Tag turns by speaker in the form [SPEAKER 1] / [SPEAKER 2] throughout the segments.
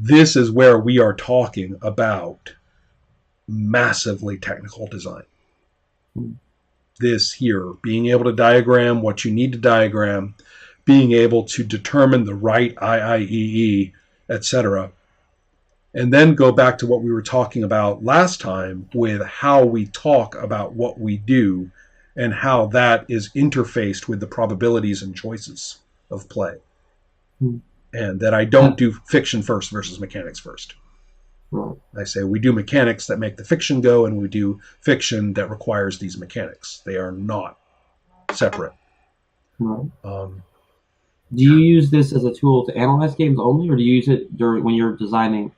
[SPEAKER 1] this is where we are talking about massively technical design. This here, being able to diagram what you need to diagram, being able to determine the right IIEE, etc. And then go back to what we were talking about last time with how we talk about what we do and how that is interfaced with the probabilities and choices of play. And that I don't do fiction first versus mechanics first. I say we do mechanics that make the fiction go, and we do fiction that requires these mechanics. They are not separate.
[SPEAKER 2] Do you use this as a tool to analyze games only, or do you use it when you're designing?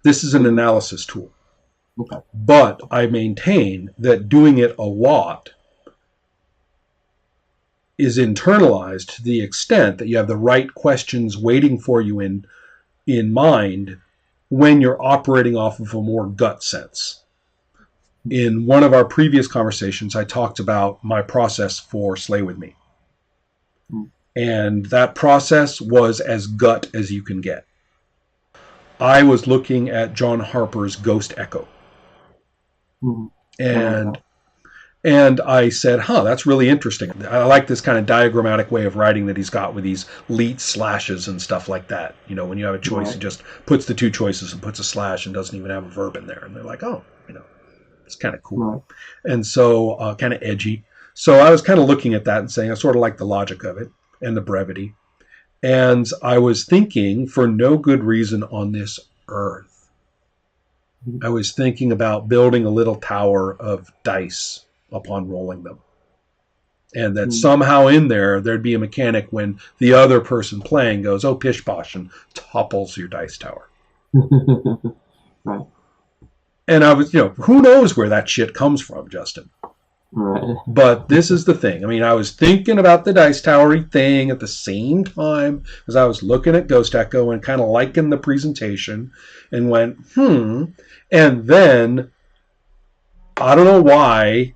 [SPEAKER 1] This is an analysis tool.
[SPEAKER 2] Okay.
[SPEAKER 1] But I maintain that doing it a lot is internalized to the extent that you have the right questions waiting for you in mind when you're operating off of a more gut sense. In one of our previous conversations, I talked about my process for Slay With Me. And that process was as gut as you can get. I was looking at John Harper's Ghost Echo. And I said, that's really interesting. I like this kind of diagrammatic way of writing that he's got with these leet slashes and stuff like that. You know, when you have a choice, he just puts the two choices and puts a slash and doesn't even have a verb in there. And they're like, it's kind of cool. And so kind of edgy. So I was kind of looking at that and saying, I sort of like the logic of it and the brevity. And I was thinking, for no good reason on this earth, I was thinking about building a little tower of dice upon rolling them. And that somehow in there'd be a mechanic when the other person playing goes, oh, pish posh, and topples your dice tower.
[SPEAKER 2] Right.
[SPEAKER 1] And I was, who knows where that shit comes from, Justin.
[SPEAKER 2] Right.
[SPEAKER 1] But this is the thing. I mean, I was thinking about the dice towery thing at the same time as I was looking at Ghost Echo and kind of liking the presentation and went, And then, I don't know why,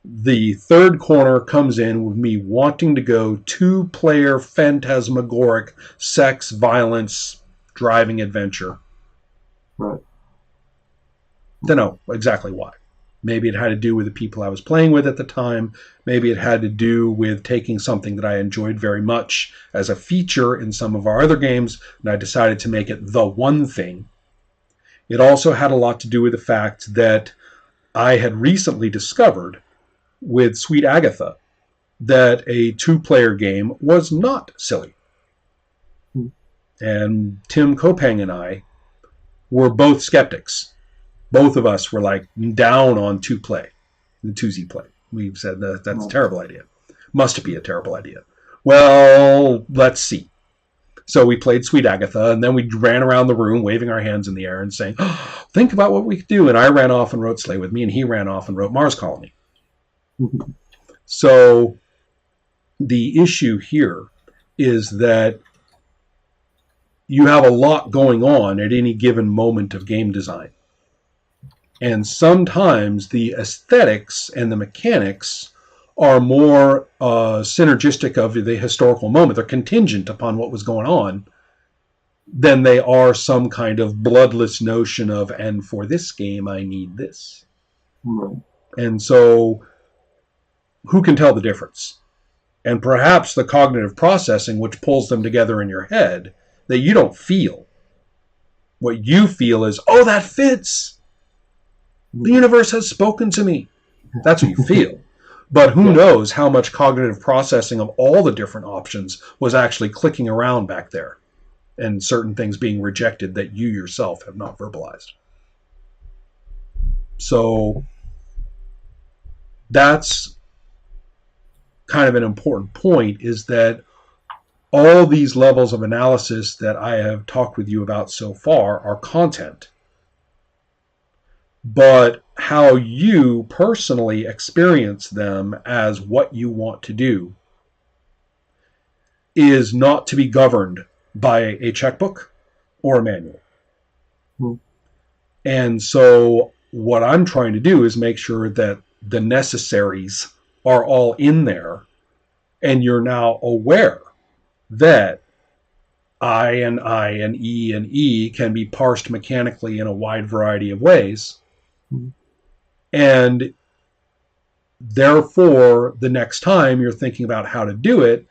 [SPEAKER 1] the third corner comes in with me wanting to go 2-player phantasmagoric sex, violence, driving adventure.
[SPEAKER 2] Right.
[SPEAKER 1] Don't know exactly why. Maybe it had to do with the people I was playing with at the time. Maybe it had to do with taking something that I enjoyed very much as a feature in some of our other games, and I decided to make it the one thing. It also had a lot to do with the fact that I had recently discovered with Sweet Agatha that a 2-player game was not silly. And Tim Kopang and I were both skeptics. Both of us were like down on 2-play, the 2Z play. We've said that's a terrible idea. Must be a terrible idea. Well, let's see. So we played Sweet Agatha, and then we ran around the room waving our hands in the air and saying, think about what we could do. And I ran off and wrote Slay With Me, and he ran off and wrote Mars Colony. So the issue here is that you have a lot going on at any given moment of game design. And sometimes the aesthetics and the mechanics are more synergistic of the historical moment. They're contingent upon what was going on than they are some kind of bloodless notion of, and for this game, I need this. And so who can tell the difference? And perhaps the cognitive processing, which pulls them together in your head, that you don't feel. What you feel is, oh, that fits. The universe has spoken to me. That's what you feel. But who knows how much cognitive processing of all the different options was actually clicking around back there, and certain things being rejected that you yourself have not verbalized. So that's kind of an important point, is that all these levels of analysis that I have talked with you about so far are content. But how you personally experience them as what you want to do is not to be governed by a checkbook or a manual. And so what I'm trying to do is make sure that the necessaries are all in there, and you're now aware that I and E can be parsed mechanically in a wide variety of ways. And therefore, the next time you're thinking about how to do it,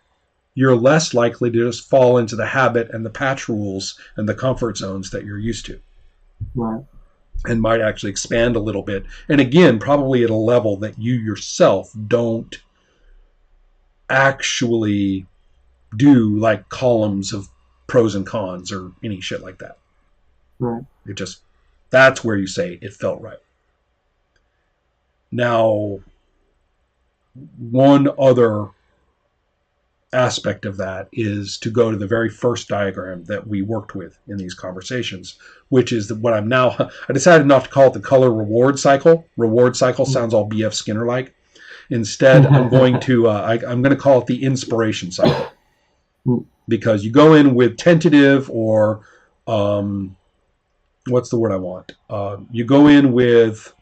[SPEAKER 1] you're less likely to just fall into the habit and the patch rules and the comfort zones that you're used to.
[SPEAKER 2] Right.
[SPEAKER 1] And might actually expand a little bit. And again, probably at a level that you yourself don't actually do, like columns of pros and cons or any shit like that.
[SPEAKER 2] Right.
[SPEAKER 1] It just, that's where you say it felt right. Now, one other aspect of that is to go to the very first diagram that we worked with in these conversations, which is what I'm now, I decided not to call it the color reward cycle. Reward cycle sounds all B.F. Skinner like. Instead, I'm going to I'm going to call it the inspiration cycle, because you go in with tentative or what's the word I want? You go in with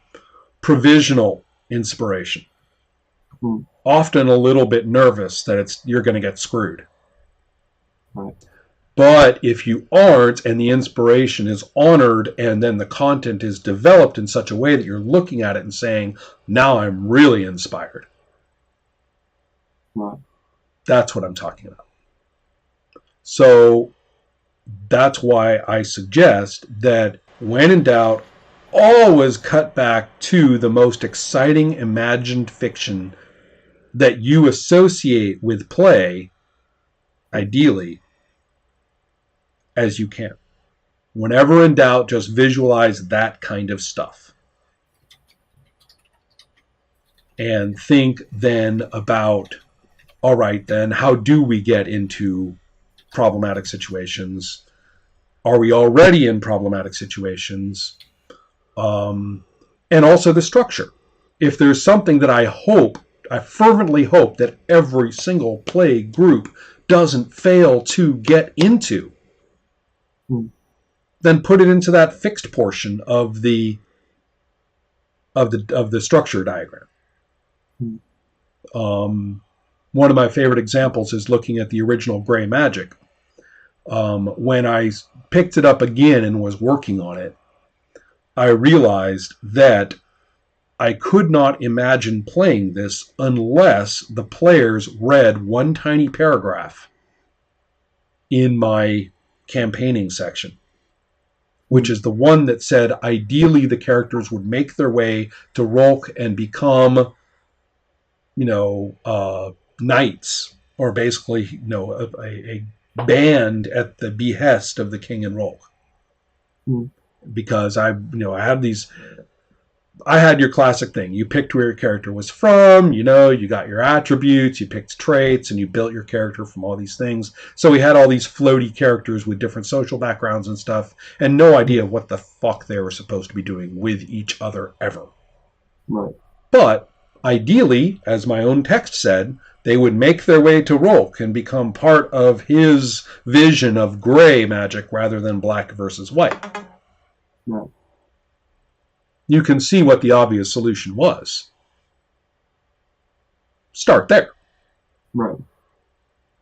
[SPEAKER 1] provisional inspiration. Often a little bit nervous that you're going to get screwed.
[SPEAKER 2] Right.
[SPEAKER 1] But if you aren't, and the inspiration is honored, and then the content is developed in such a way that you're looking at it and saying, now I'm really inspired.
[SPEAKER 2] Right.
[SPEAKER 1] That's what I'm talking about. So that's why I suggest that when in doubt, always cut back to the most exciting imagined fiction that you associate with play, ideally, as you can. Whenever in doubt, just visualize that kind of stuff. And think then about, all right, then, how do we get into problematic situations? Are we already in problematic situations? And also the structure. If there's something that I fervently hope that every single play group doesn't fail to get into, then put it into that fixed portion of the structure diagram. One of my favorite examples is looking at the original Gray Magic. When I picked it up again and was working on it, I realized that I could not imagine playing this unless the players read one tiny paragraph in my campaigning section, which is the one that said ideally the characters would make their way to Rolk and become, knights, or basically, a band at the behest of the king and Rolk. Because I had your classic thing. You picked where your character was from, you got your attributes, you picked traits, and you built your character from all these things. So we had all these floaty characters with different social backgrounds and stuff, and no idea what the fuck they were supposed to be doing with each other ever.
[SPEAKER 2] Right.
[SPEAKER 1] But ideally, as my own text said, they would make their way to Rolk and become part of his vision of gray magic rather than black versus white.
[SPEAKER 2] Right.
[SPEAKER 1] You can see what the obvious solution was. Start there.
[SPEAKER 2] Right.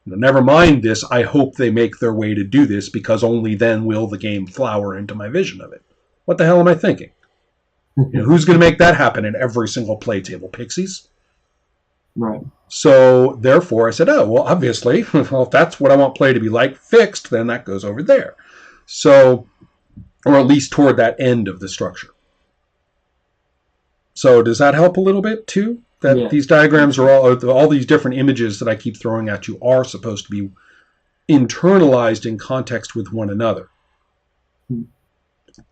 [SPEAKER 1] Never mind this, I hope they make their way to do this, because only then will the game flower into my vision of it. What the hell am I thinking? Who's going to make that happen in every single play table? Pixies?
[SPEAKER 2] Right.
[SPEAKER 1] So, therefore, I said, obviously, well, if that's what I want play to be like, fixed, then that goes over there. So, or at least toward that end of the structure. So does that help a little bit too? That these diagrams are all these different images that I keep throwing at you are supposed to be internalized in context with one another.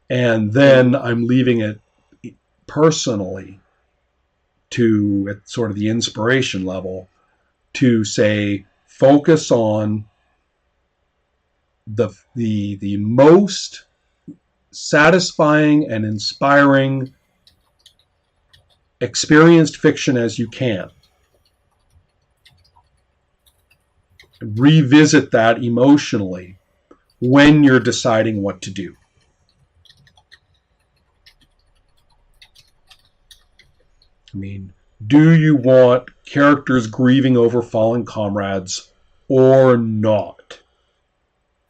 [SPEAKER 1] And then I'm leaving it personally to, at sort of the inspiration level, to say, focus on the most satisfying and inspiring experienced fiction as you can. Revisit that emotionally when you're deciding what to do. I mean, do you want characters grieving over fallen comrades or not?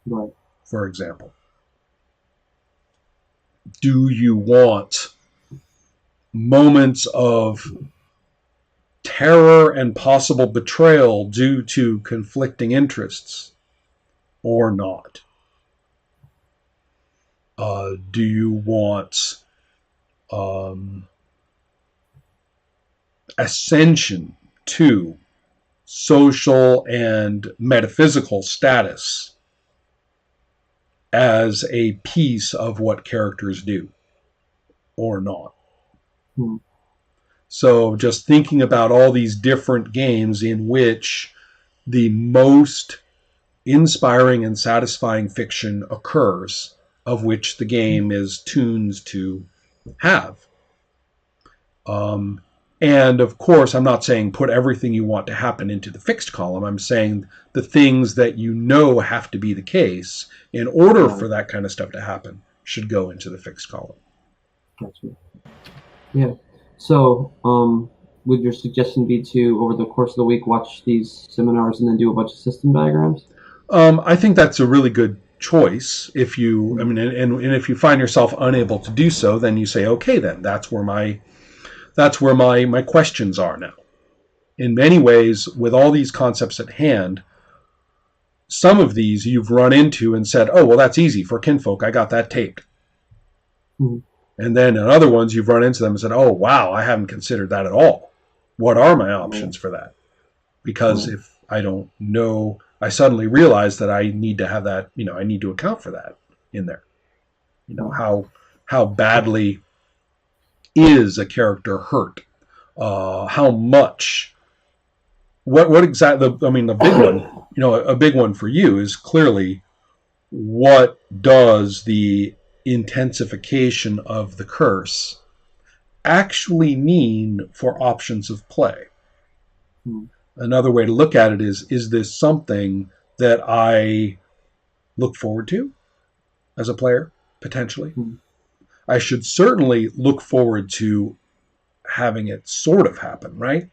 [SPEAKER 2] Right.
[SPEAKER 1] for example. Do you want moments of terror and possible betrayal due to conflicting interests or not? Do you want ascension to social and metaphysical status as a piece of what characters do or not?
[SPEAKER 2] Hmm.
[SPEAKER 1] So just thinking about all these different games in which the most inspiring and satisfying fiction occurs, of which the game is tuned to have. And of course, I'm not saying put everything you want to happen into the fixed column. I'm saying the things that you know have to be the case in order for that kind of stuff to happen should go into the fixed column.
[SPEAKER 2] Gotcha. Yeah. So, would your suggestion be to, over the course of the week, watch these seminars and then do a bunch of system diagrams?
[SPEAKER 1] I think that's a really good choice. If you, I mean, and if you find yourself unable to do so, then you say, okay, then that's where my questions are now. In many ways, with all these concepts at hand, some of these you've run into and said, oh, well, that's easy for kinfolk. I got that taped.
[SPEAKER 2] Mm-hmm.
[SPEAKER 1] And then in other ones, you've run into them and said, oh, wow, I haven't considered that at all. What are my options for that? Because if I don't know, I suddenly realize that I need to have that, I need to account for that in there. How badly is a character hurt? How much? What exactly? I mean, the big one, a big one for you is clearly what does the intensification of the curse actually mean for options of play? Another way to look at it is this something that I look forward to as a player, potentially? I should certainly look forward to having it sort of happen, right?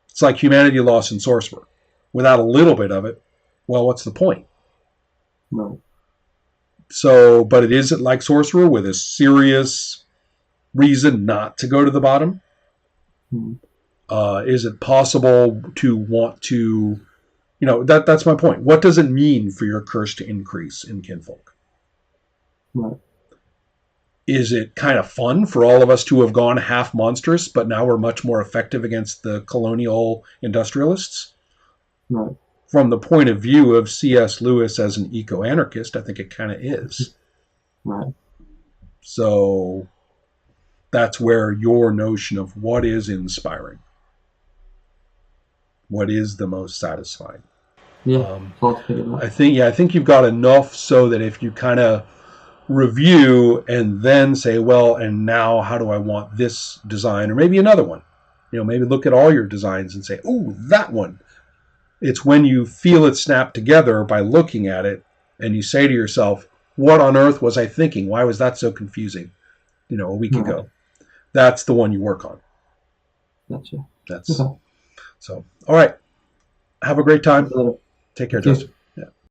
[SPEAKER 1] It's like humanity lost in Sorcerer. Without a little bit of it, well, what's the point?
[SPEAKER 2] No.
[SPEAKER 1] So, but it isn't like Sorcerer with a serious reason not to go to the bottom. Is it possible to want to, that's my point. What does it mean for your curse to increase in kinfolk?
[SPEAKER 2] Right.
[SPEAKER 1] Is it kind of fun for all of us to have gone half monstrous, but now we're much more effective against the colonial industrialists?
[SPEAKER 2] Right.
[SPEAKER 1] From the point of view of C.S. Lewis as an eco-anarchist, I think it kind of is.
[SPEAKER 2] Right.
[SPEAKER 1] So that's where your notion of what is inspiring, what is the most satisfying.
[SPEAKER 2] Yeah.
[SPEAKER 1] I think you've got enough so that if you kind of review and then say, well, and now how do I want this design, or maybe another one, maybe look at all your designs and say, ooh, that one. It's when you feel it snap together by looking at it and you say to yourself, what on earth was I thinking? Why was that so confusing, a week ago? That's the one you work on.
[SPEAKER 2] Gotcha.
[SPEAKER 1] So, all right. Have a great time. Take care, Justin.